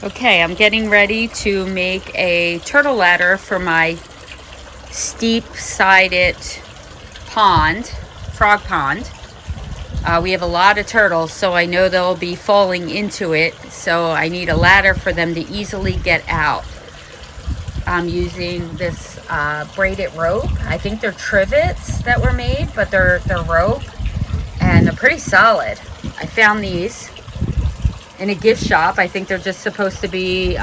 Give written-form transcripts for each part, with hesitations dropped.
Okay, I'm getting ready to make a turtle ladder for my steep-sided frog pond. We have a lot of turtles, so I know they'll be falling into it, so I need a ladder for them to easily get out. I'm using this braided rope. I think they're trivets that were made, but they're rope, and they're pretty solid. I found these in a gift shop. I think they're just supposed to be,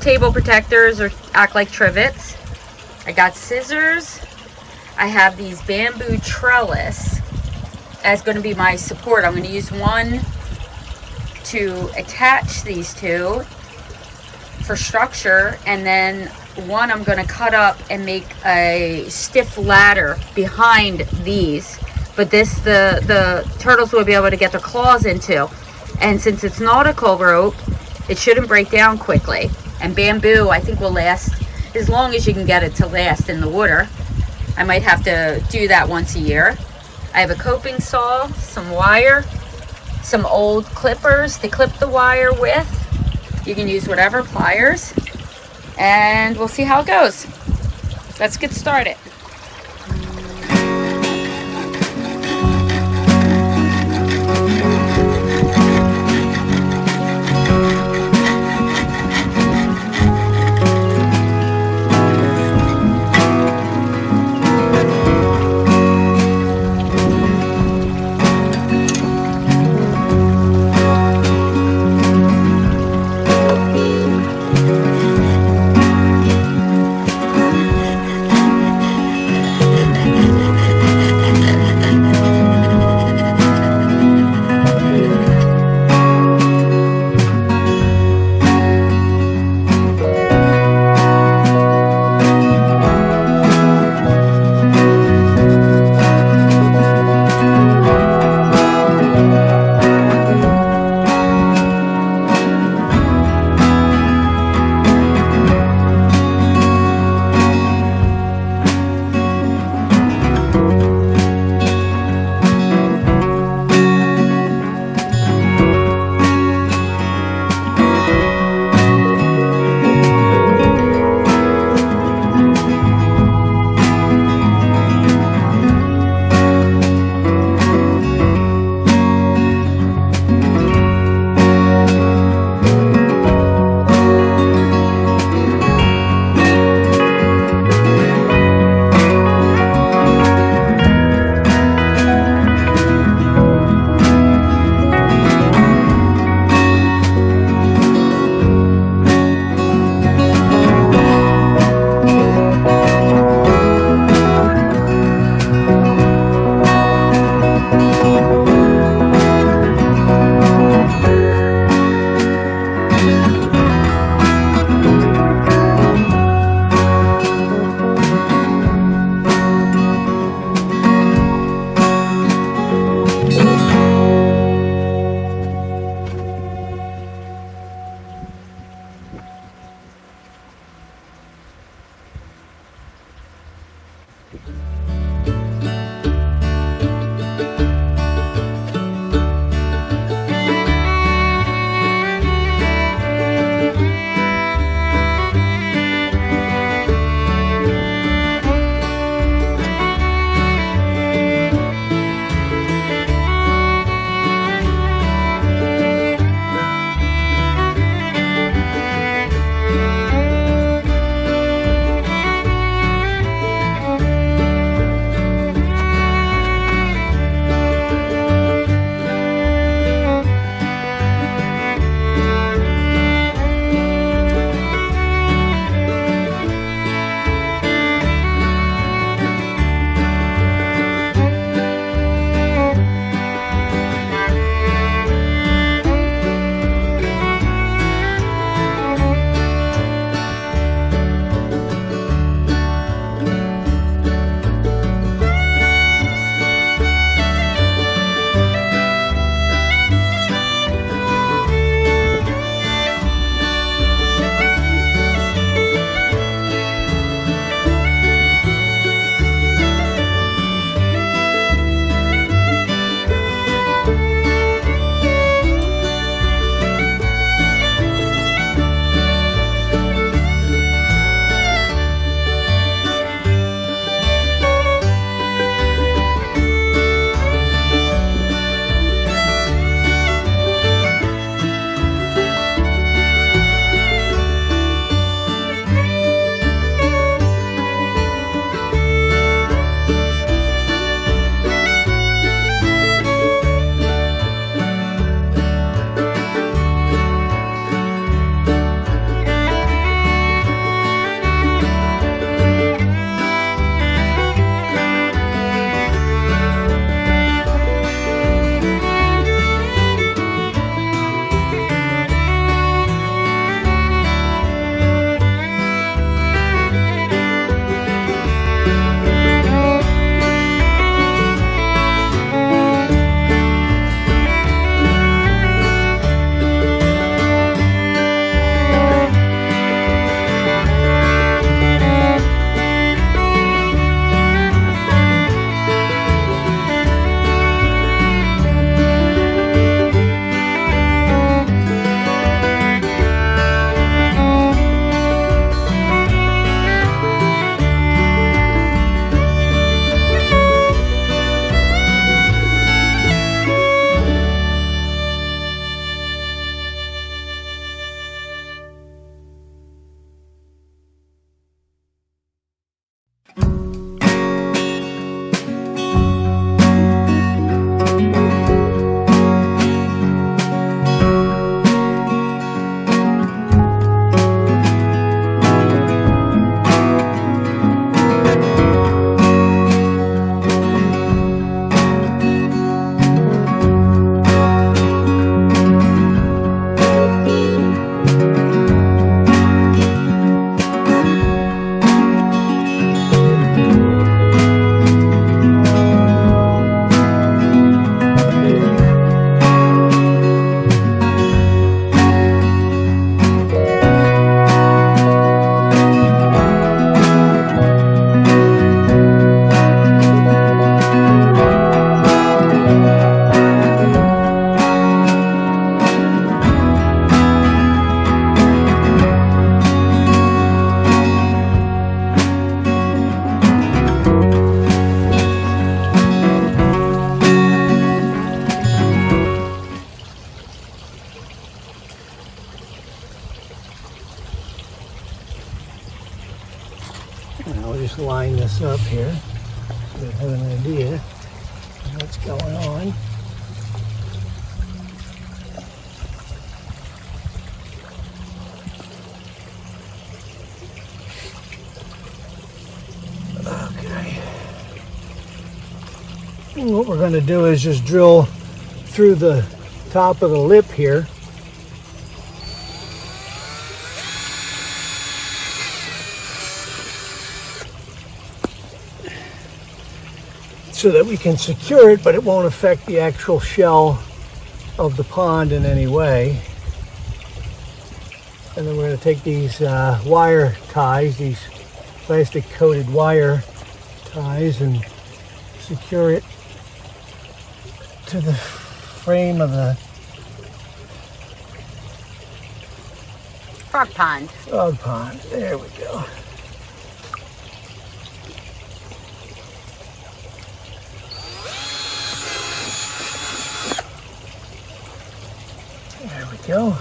table protectors or act like trivets. I got scissors. I have these bamboo trellis as going to be my support. I'm going to use one to attach these two for structure, and then one I'm going to cut up and make a stiff ladder behind these. But this, the turtles will be able to get their claws into. And since it's nautical rope, it shouldn't break down quickly. And bamboo, I think, will last as long as you can get it to last in the water. I might have to do that once a year. I have a coping saw, some wire, some old clippers to clip the wire with. You can use whatever pliers, and we'll see how it goes. Let's get started. Now we'll just line this up here so we have an idea of what's going on. Okay. And what we're going to do is just drill through the top of the lip here. So that we can secure it, but it won't affect the actual shell of the pond in any way. And then we're going to take these wire ties, these plastic coated wire ties, and secure it to the frame of the frog pond. Frog pond. There we go. There we go.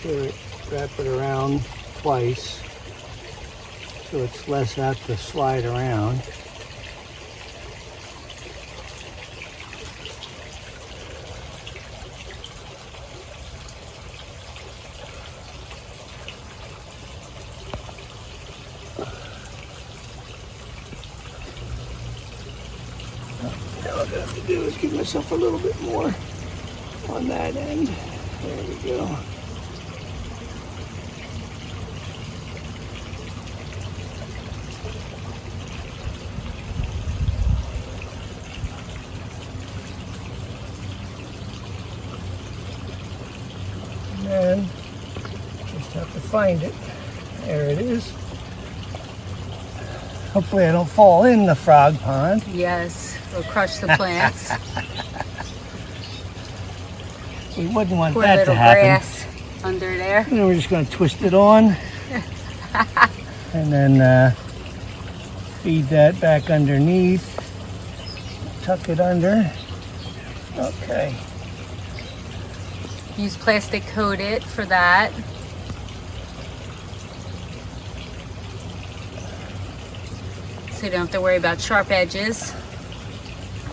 Secure it, wrap it around twice so it's less apt to slide around. Now what I have to do is give myself a little bit more on that end. There we go. And just have to find it. There it is. Hopefully I don't fall in the frog pond. Yes, we'll crush the plants. We wouldn't want Poor that to little happen. grass under there. And then we're just going to twist it on. And then feed that back underneath. Tuck it under. Okay. Use plastic coated for that. So you don't have to worry about sharp edges.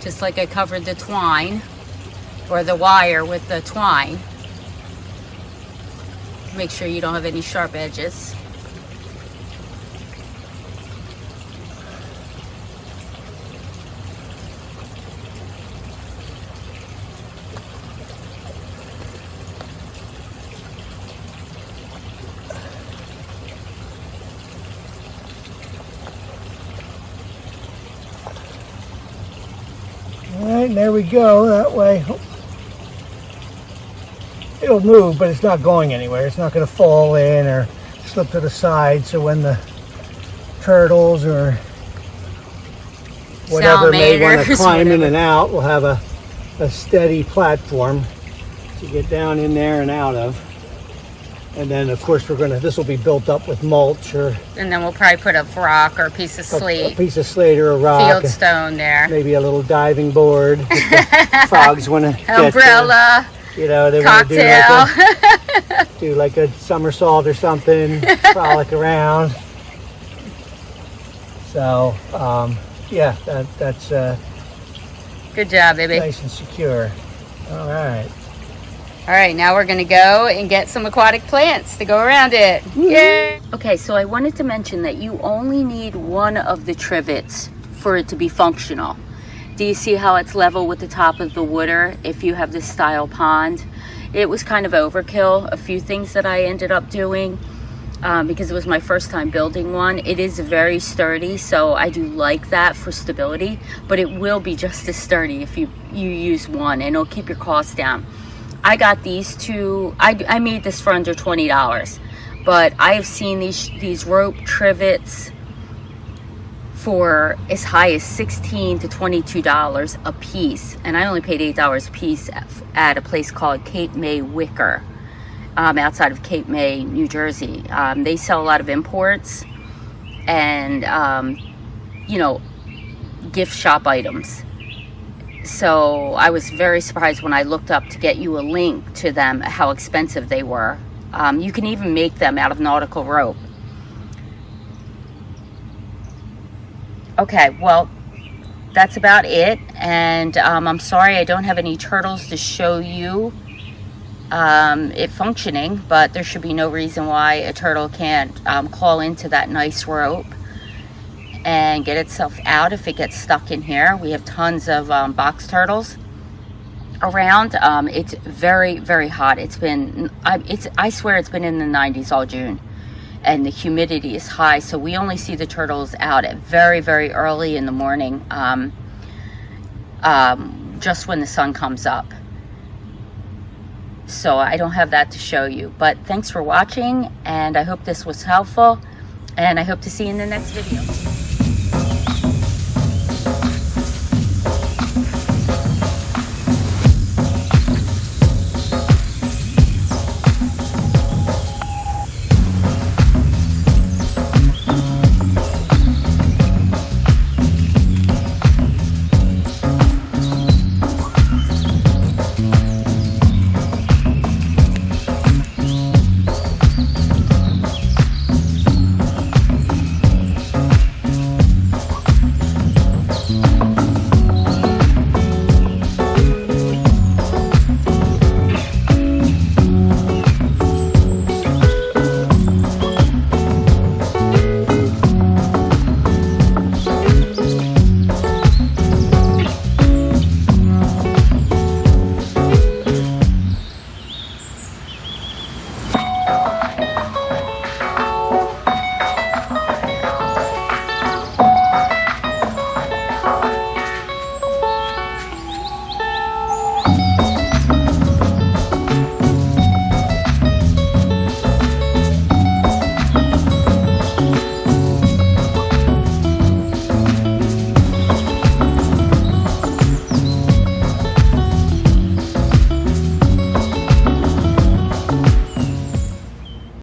Just like I covered the twine or the wire with the twine. Make sure you don't have any sharp edges. All right, there we go. That way it'll move, but it's not going anywhere. It's not going to fall in or slip to the side. So when the turtles or whatever may want to climb in and out, we'll have a steady platform to get down in there and out of. And then of course this will be built up with mulch or And then we'll probably put a rock or a piece of slate. a piece of slate or a rock. Fieldstone there. Maybe a little diving board. If the frogs want to get Umbrella. You know, they Cocktail. want to do like a somersault or something, frolic around. So, yeah, that's Good job, baby. nice and secure. All right. All right, now we're gonna go and get some aquatic plants to go around it. Yay! Okay, so I wanted to mention that you only need one of the trivets for it to be functional. Do you see how it's level with the top of the water if you have this style pond? It was kind of overkill, a few things that I ended up doing because it was my first time building one. It is very sturdy, so I do like that for stability, but it will be just as sturdy if you use one, and it'll keep your costs down. I got these two, I made this for under $20, but I have seen these rope trivets for as high as $16 to $22 a piece, and I only paid $8 a piece at a place called Cape May Wicker, outside of Cape May, New Jersey. They sell a lot of imports, and you know, gift shop items. So I was very surprised when I looked up to get you a link to them, how expensive they were. You can even make them out of nautical rope. Okay, well, that's about it. And I'm sorry I don't have any turtles to show you it functioning, but there should be no reason why a turtle can't crawl into that nice rope and get itself out if it gets stuck in here. We have tons of box turtles around. It's very, very hot. It's been, I swear it's been in the 90s all June, and the humidity is high, so we only see the turtles out at very, very early in the morning, just when the sun comes up. So I don't have that to show you, but thanks for watching, and I hope this was helpful, and I hope to see you in the next video.